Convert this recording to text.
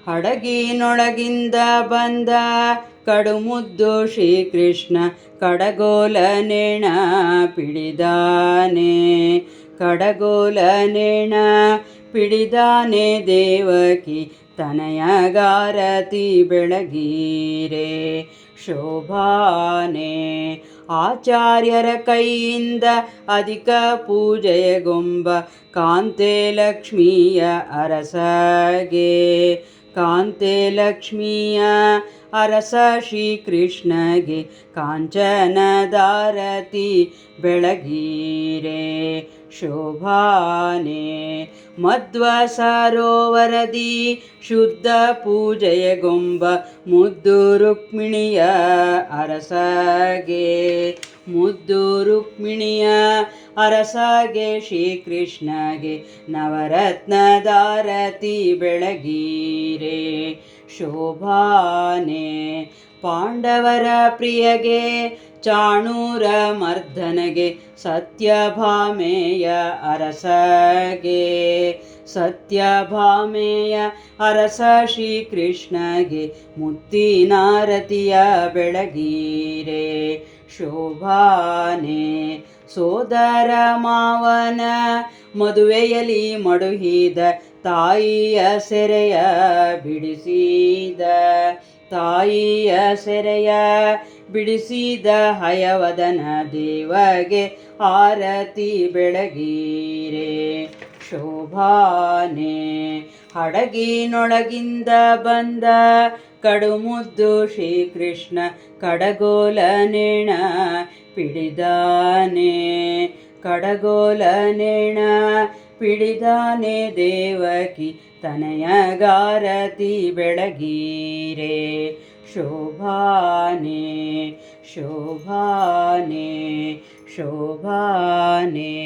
ಹಡಗಿನೊಳಗಿಂದ ಬಂದ ಕಡುಮುದ್ದು ಶ್ರೀಕೃಷ್ಣ ಕಡಗೋಲನೇಣ ಪಿಡಿದಾನೆ. ಕಡಗೋಲನೇಣ ಪಿಡಿದಾನೆ ದೇವಕಿ ತನಯಗಾರತಿ ಬೆಳಗೀರೆ ಶೋಭಾನೆ. ಆಚಾರ್ಯರ ಕೈಯಿಂದ ಅಧಿಕ ಪೂಜೆಗೊಂಬ ಕಾಂತೆ ಲಕ್ಷ್ಮಿಯ ಅರಸಗೆ. ಕಾಂತೆ ಲಕ್ಷ್ಮಿಯ ಅರಸ ಶ್ರೀಕೃಷ್ಣಗೆ ಕಾಂಚನದಾರತಿ ಬೆಳಗೀರೆ ಶೋಭಾನೆ. ಮಧ್ವ ಸರೋವರದಿ ಶುದ್ಧ ಪೂಜೆಗೊಂಬ ಮುದ್ದು ರುಕ್ಮಿಣಿಯ ಅರಸಗೆ. ಮುದ್ದು ರುಕ್ಮಿಣಿಯ ಅರಸಗೆ ಶ್ರೀಕೃಷ್ಣಗೆ ನವರತ್ನದಾರತಿ ಬೆಳಗೀರೆ ಶೋಭಾನೆ. ಪಾಂಡವರ ಪ್ರಿಯಗೆ ಚಾಣೂರ ಮರ್ದನಗೆ ಸತ್ಯಭಾಮೆಯ ಅರಸಗೆ. ಸತ್ಯಭಾಮೆಯ ಅರಸ ಶ್ರೀಕೃಷ್ಣಗೆ ಮುತ್ತಿನಾರತಿಯ ಬೆಳಗೀರೆ ಶೋಭಾನೆ. ಸೋದರ ಮಾವನ ಮದುವೆಯಲ್ಲಿ ಮಡುಹಿದ ತಾಯಿಯ ಸೆರೆಯ ಬಿಡಿಸಿದ. ತಾಯಿಯ ಸೆರೆಯ ಬಿಡಿಸಿದ ಹಯವದನ ದೇವಗೆ ಆರತಿ ಬೆಳಗೀರೆ ಶೋಭಾನೆ. ಹಡಗಿನೊಳಗಿಂದ ಬಂದ ಕಡುಮುದ್ದು ಶ್ರೀಕೃಷ್ಣ ಕಡಗೋಲನೇಣ ಪಿಡಿದಾನೆ. ಕಡಗೋಲನೇಣ ಪಿಡಿದಾನೆ ದೇವಕಿ ತನಯಗಾರತಿ ಬೆಳಗೀರೆ ಶೋಭಾನೆ ಶೋಭಾನೆ ಶೋಭಾನೆ.